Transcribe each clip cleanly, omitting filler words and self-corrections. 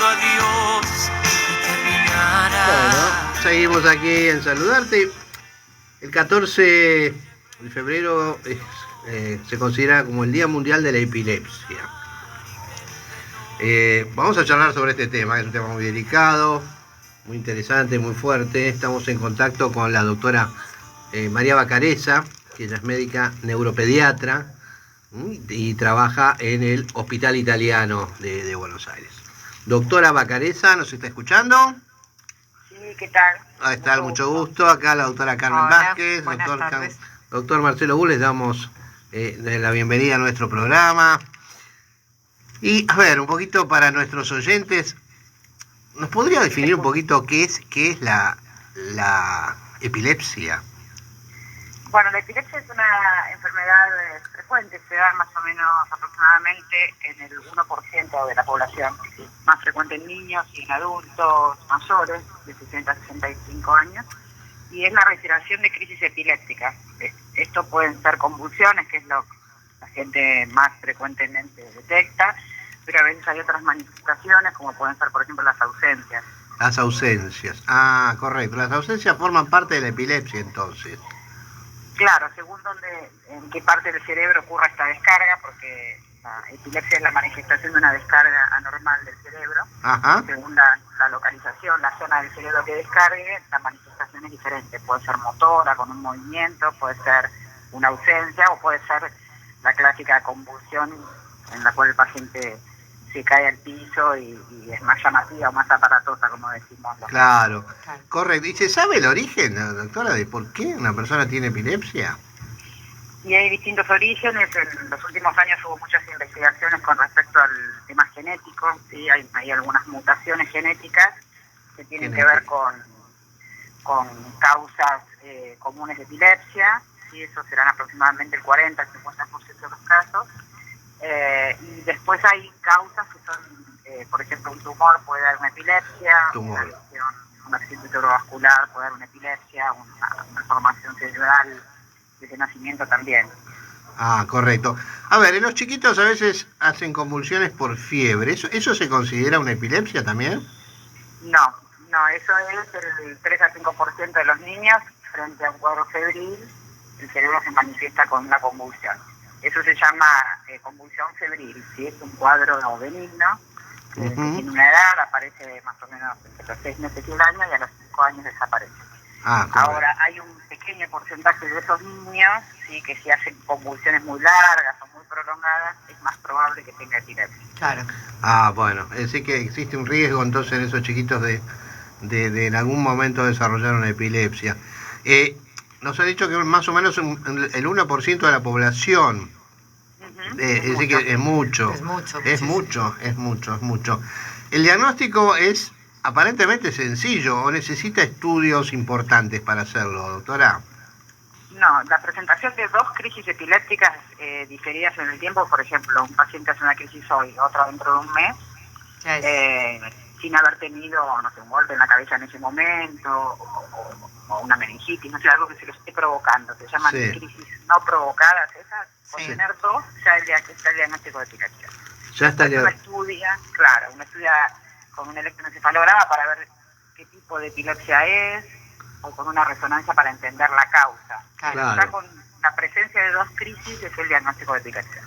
diciendo adiós y terminará. Bueno, seguimos aquí en Saludarte. El 14 de febrero se considera como el Día Mundial de la Epilepsia. Vamos a charlar sobre este tema, es un tema muy delicado, muy interesante, muy fuerte. Estamos en contacto con la doctora María Vacarezza, que ella es médica neuropediatra y trabaja en el Hospital Italiano de Buenos Aires. Doctora Vacarezza, ¿nos está escuchando? Sí, ¿qué tal? Ahí está, mucho gusto. Acá la doctora Carmen Vázquez, doctor Marcelo Bull, les damos la bienvenida a nuestro programa. Y a ver, un poquito para nuestros oyentes, ¿nos podría definir un poquito qué es la epilepsia? Bueno, la epilepsia es una enfermedad frecuente, se da más o menos aproximadamente en el 1% de la población, más frecuente en niños y en adultos mayores de 60 a 65 años, y es la reiteración de crisis epilépticas. Esto pueden ser convulsiones, que es lo que la gente más frecuentemente detecta, pero a veces hay otras manifestaciones, como pueden ser, por ejemplo, las ausencias. Las ausencias, correcto. Las ausencias forman parte de la epilepsia, entonces. Claro, según en qué parte del cerebro ocurra esta descarga, porque la epilepsia es la manifestación de una descarga anormal del cerebro. Ajá. Según la localización, la zona del cerebro que descargue, la manifestación es diferente. Puede ser motora, con un movimiento, puede ser una ausencia, o puede ser la clásica convulsión en la cual el paciente se cae al piso y es más llamativa o más aparatosa, como decimos. Claro, correcto. ¿Y se sabe el origen, doctora, de por qué una persona tiene epilepsia? Y hay distintos orígenes. En los últimos años hubo muchas investigaciones con respecto al tema genético. ¿Sí? Hay algunas mutaciones genéticas que tienen que ver con causas comunes de epilepsia. ¿Sí? Eso serán aproximadamente el 40-50% de los casos. Y después hay causas que son, por ejemplo, un tumor puede dar una epilepsia, un accidente cerebrovascular puede dar una epilepsia, una malformación cerebral desde nacimiento también. Correcto. A ver, en los chiquitos a veces hacen convulsiones por fiebre. ¿Eso se considera una epilepsia también? No, eso es el 3 a 5% de los niños frente a un cuadro febril, el cerebro se manifiesta con una convulsión. Eso se llama convulsión febril, ¿sí? Es un cuadro benigno, que tiene una edad, aparece más o menos entre los 6 meses y un año, y a los 5 años desaparece. Ahora, hay un pequeño porcentaje de esos niños, sí, que si hacen convulsiones muy largas o muy prolongadas, es más probable que tenga epilepsia. Claro. Bueno, es decir que existe un riesgo entonces en esos chiquitos de en algún momento desarrollar una epilepsia. Nos ha dicho que más o menos el 1% de la población. Es decir que es mucho. Es mucho. El diagnóstico es aparentemente sencillo, o necesita estudios importantes para hacerlo, doctora. No, la presentación de dos crisis epilépticas diferidas en el tiempo, por ejemplo, un paciente hace una crisis hoy, otra dentro de un mes, sin haber tenido, no sé, un golpe en la cabeza en ese momento, o una meningitis, no sé, algo que se lo esté provocando. Se llaman crisis no provocadas, esas. Por tener dos, ya está el diagnóstico de epilepsia. Uno estudia con un electroencefalograma para ver qué tipo de epilepsia es, o con una resonancia para entender la causa. Claro. Ya con la presencia de dos crisis es el diagnóstico de epilepsia.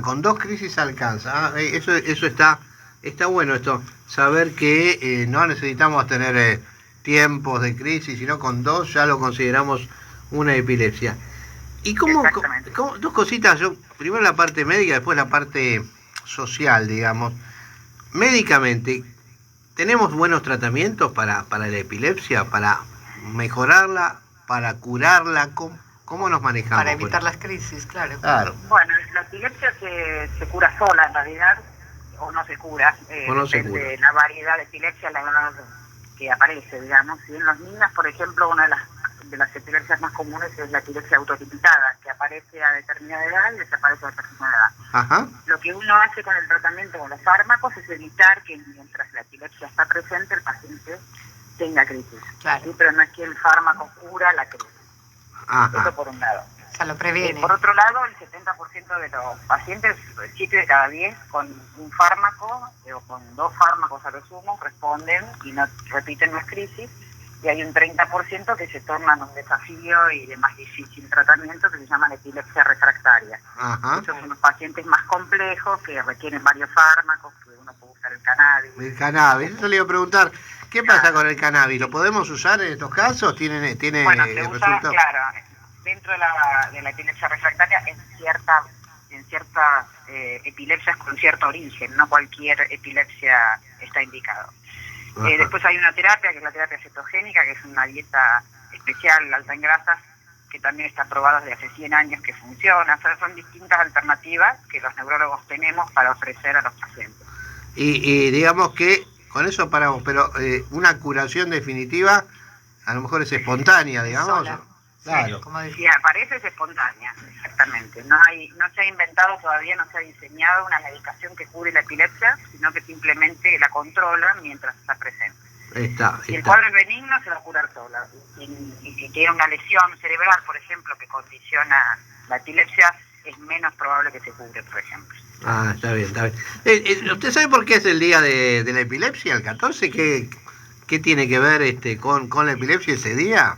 Con dos crisis alcanza. Eso está bueno esto, saber que no necesitamos tener tiempos de crisis, sino con dos ya lo consideramos una epilepsia. ¿Y cómo dos cositas? Primero la parte médica, después la parte social, digamos. Médicamente, ¿tenemos buenos tratamientos para la epilepsia, para mejorarla, para curarla? ¿Cómo nos manejamos? Para evitar las crisis, claro. Bueno, la epilepsia se cura sola en realidad, o no se cura, depende de la variedad de epilepsia, la edad que aparece, digamos. Y en los niños, por ejemplo, una de las epilepsias más comunes es la epilepsia autolimitada, que aparece a determinada edad y desaparece a determinada edad. Ajá. Lo que uno hace con el tratamiento con los fármacos es evitar que mientras la epilepsia está presente el paciente tenga crisis. Claro. ¿Sí? Pero no es que el fármaco cura la crisis. Ajá. Eso por un lado. Que lo previene. Por otro lado, el 70% de los pacientes, 7 de cada 10, con un fármaco o con 2 fármacos a lo sumo, responden y no repiten más crisis. Y hay un 30% que se tornan un desafío y de más difícil tratamiento, que se llaman epilepsia refractaria. Ajá. Estos son los pacientes más complejos que requieren varios fármacos, que uno puede usar el cannabis. El cannabis, eso le iba a preguntar, ¿qué pasa con el cannabis? ¿Lo podemos usar en estos casos? ¿Tiene Bueno, se usa, resultado? claro, dentro de la epilepsia refractaria en ciertas epilepsias con cierto origen, no cualquier epilepsia está indicado. Después hay una terapia, que es la terapia cetogénica, que es una dieta especial, alta en grasas, que también está probada desde hace 100 años que funciona. O sea, son distintas alternativas que los neurólogos tenemos para ofrecer a los pacientes. Y digamos que con eso paramos, pero una curación definitiva a lo mejor es espontánea, digamos. Sola. Claro. Si aparece es espontánea, exactamente. No se ha inventado todavía, no se ha diseñado una medicación que cure la epilepsia, sino que simplemente la controla mientras está presente. Si el cuadro es benigno, se va a curar sola. Y si tiene una lesión cerebral, por ejemplo, que condiciona la epilepsia, es menos probable que se cure, por ejemplo. Ah, está bien, está bien. ¿Usted sabe por qué es el día de la epilepsia, el 14? ¿Qué tiene que ver con la epilepsia ese día?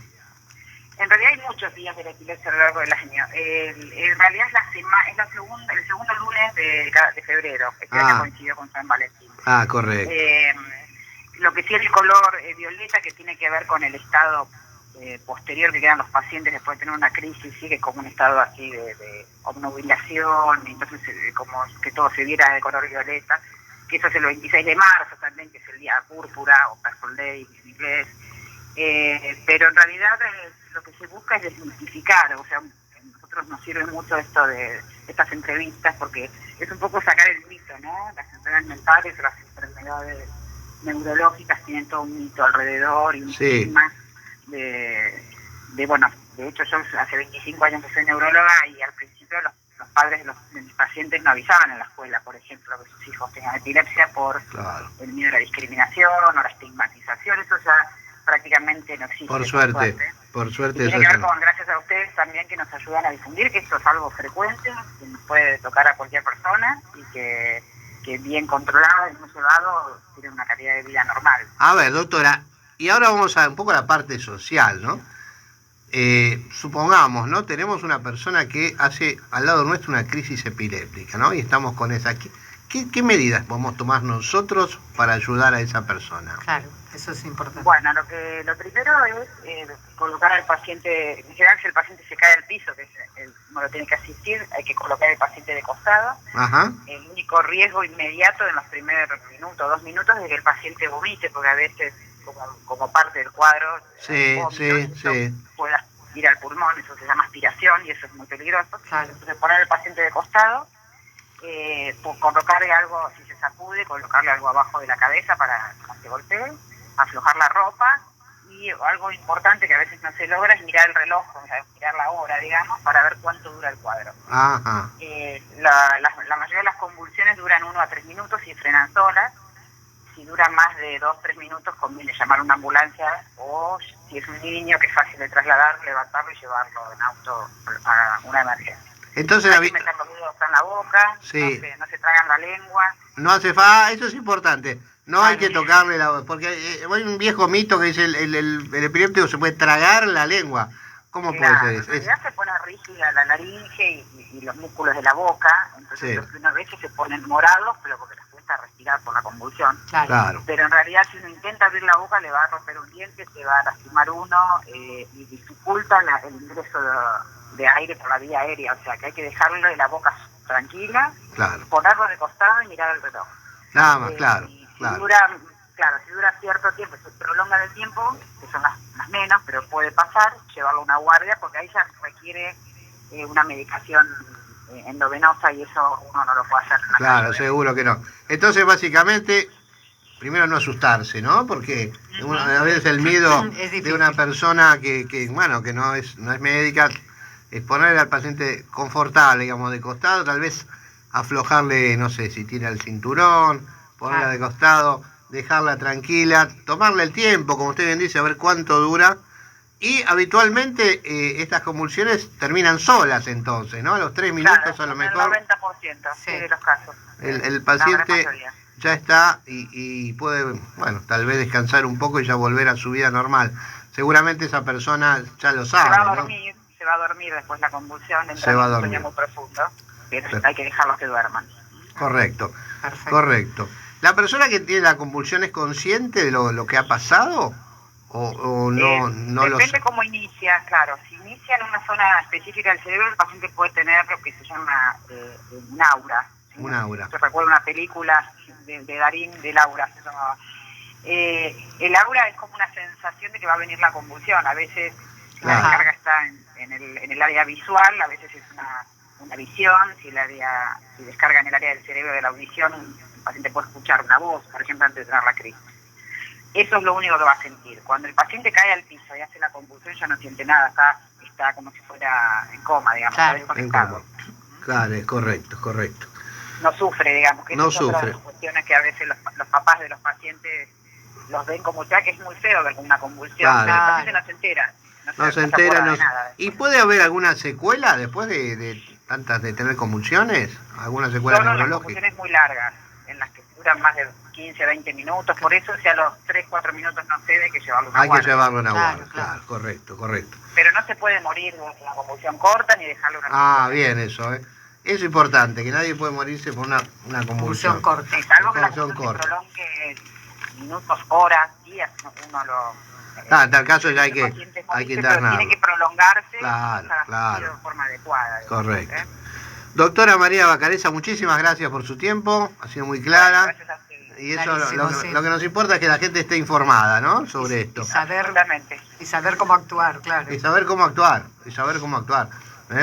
En realidad hay muchos días de la epilepsia a lo largo del año. En realidad es el segundo lunes de febrero. Este año coincidió con San Valentín. Ah, correcto. Lo que sí es el color violeta, que tiene que ver con el estado posterior que quedan los pacientes después de tener una crisis, sigue como un estado así de obnubilación, entonces como que todo se viera de color violeta, que eso es el 26 de marzo también, que es el día púrpura o Purple Day en inglés. Pero en realidad lo que se busca es desmitificar, o sea, a nosotros nos sirve mucho esto de estas entrevistas, porque es un poco sacar el mito, ¿no? Las enfermedades mentales o las enfermedades neurológicas tienen todo un mito alrededor y un estigma bueno, de hecho yo hace 25 años que soy neuróloga y al principio los padres de mis pacientes no avisaban en la escuela, por ejemplo, que sus hijos tengan epilepsia por el miedo a la discriminación o la estigmatización. Eso ya prácticamente no existe. Por suerte. Y tiene que ver con, gracias a ustedes también, que nos ayudan a difundir que esto es algo frecuente, que nos puede tocar a cualquier persona y que bien controlado y bien llevado tiene una calidad de vida normal. A ver, doctora, y ahora vamos a un poco a la parte social, ¿no? Supongamos, ¿no? Tenemos una persona que hace al lado nuestro una crisis epiléptica, ¿no? Y estamos con esa. ¿Qué medidas podemos tomar nosotros para ayudar a esa persona? Claro, eso es importante. Bueno, lo primero es colocar al paciente, en general si el paciente se cae al piso, que no lo tiene que asistir, hay que colocar al paciente de costado. Ajá. El único riesgo inmediato en los primeros minutos, 2 minutos, es que el paciente vomite, porque a veces como parte del cuadro pueda ir al pulmón, eso se llama aspiración y eso es muy peligroso. Claro. Entonces poner al paciente de costado, colocarle algo, si se sacude, colocarle algo abajo de la cabeza para que no se golpee, aflojar la ropa, y algo importante que a veces no se logra es mirar el reloj, o sea, mirar la hora, digamos, para ver cuánto dura el cuadro. Ajá. La mayoría de las convulsiones duran 1 a 3 minutos y frenan solas. Si dura más de 2-3 minutos, conviene llamar a una ambulancia, o si es un niño que es fácil de trasladar, levantarlo y llevarlo en auto a una emergencia. Entonces, hay que meter los dedos en la boca, no se tragan la lengua. No hace falta, eso es importante. No hay que tocarle porque hay un viejo mito que dice el epiléptico se puede tragar la lengua. ¿Cómo puede ser eso? En realidad se pone rígida la laringe y los músculos de la boca, entonces lo que uno ve es que se ponen morados, pero porque les cuesta respirar por la convulsión. Claro. Pero en realidad si uno intenta abrir la boca le va a romper un diente, se va a lastimar uno y dificulta el ingreso de aire por la vía aérea, o sea que hay que dejarle la boca tranquila, ponerlo de costado y mirar el reloj. Nada más, claro. Si dura cierto tiempo, se prolonga en el tiempo, que son las menos, pero puede pasar, llevarlo a una guardia, porque ahí ya requiere una medicación endovenosa y eso uno no lo puede hacer. Claro, seguro que no. Entonces, básicamente, primero no asustarse, ¿no? Porque a veces el miedo de una persona que no es médica, es ponerle al paciente confortable, digamos, de costado, tal vez aflojarle, no sé, si tira el cinturón, ponerla de costado, dejarla tranquila, tomarle el tiempo, como usted bien dice, a ver cuánto dura, Y habitualmente estas convulsiones terminan solas entonces, ¿no? A los 3 minutos Claro, a lo en mejor el 90% sí, de los casos. el La gran paciente mayoría. ya está y puede, bueno, tal vez descansar un poco y ya volver a su vida normal. Seguramente esa persona ya lo sabe, ¿no? Se va a dormir después la convulsión, Se entra va a en un dormir. sueño muy profundo, pero hay que dejarlos que duerman. Correcto, Perfecto. correcto. ¿La persona que tiene la convulsión es consciente de lo que ha pasado? ¿O no lo Depende sabe? cómo inicia, claro. Si inicia en una zona específica del cerebro, el paciente puede tener lo que se llama un aura. ¿Sí? Un aura. Yo recuerdo una película de Darín, del aura se llamaba. El aura es como una sensación de que va a venir la convulsión. A veces la Claro. descarga está en el área visual, a veces es una visión. Si descarga en el área del cerebro de la audición, el paciente puede escuchar una voz, por ejemplo, antes de tener la crisis. Eso es lo único que va a sentir. Cuando el paciente cae al piso y hace la convulsión, ya no siente nada, está como si fuera en coma, digamos, Claro. está desconectado. Claro, es correcto, correcto. No sufre, digamos, que No esas son sufre. las cuestiones que a veces los papás de los pacientes los ven como ya que es muy feo ver una convulsión, Claro. pero el paciente no se entera. No se entera, acuerda no de nada. ¿Y puede haber alguna secuela después de tantas de tener convulsiones? ¿Alguna secuela Solo las neurológica? convulsiones muy largas, en las que duran más de 15, 20 minutos, por eso si a los 3, 4 minutos no cede, hay que llevarlo a una Hay que guardia. llevarlo a una Claro, guardia, claro. claro, correcto, correcto. Pero no se puede morir de una convulsión corta ni dejarlo una Ah, convulsión. bien eso, ¿eh? Eso es importante, que nadie puede morirse por una convulsión. Convulsión corta. Sí, salvo que la Convulsión convulsión se corta. prolongue minutos, horas, días, uno lo... Ah, en tal caso ya hay que el paciente morirse, pero internarlo. tiene que prolongarse Claro, para claro. asistir de forma adecuada. digamos, Correcto. ¿eh? Doctora María Bacareza, muchísimas gracias por su tiempo, ha sido muy clara. Gracias a ustedes. Y eso Clarísimo, sí. lo que nos importa es que la gente esté informada, ¿no? Sobre esto. Absolutamente. Y saber cómo actuar, claro. Y saber cómo actuar,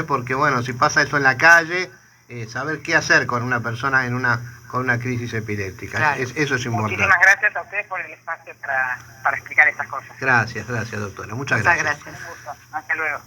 porque bueno, si pasa eso en la calle, saber qué hacer con una persona con una crisis epiléptica. Claro. Eso es importante. Muchísimas gracias a ustedes por el espacio para explicar estas cosas. Gracias, doctora. Muchas Muchas gracias. gracias. Un gusto. Hasta luego.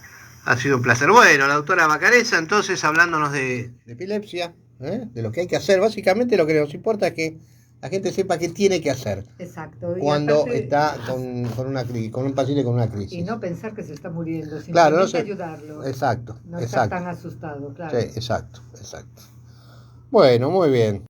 Ha sido un placer. Bueno, la doctora Bacareza, entonces, hablándonos de epilepsia, de lo que hay que hacer. Básicamente lo que nos importa es que la gente sepa qué tiene que hacer Exacto. Y cuando aparte- está con un paciente con una crisis. Y no pensar que se está muriendo, simplemente Claro, no sé. ayudarlo. Exacto, No estar exacto. tan asustado, claro. Sí, exacto. Bueno, muy bien.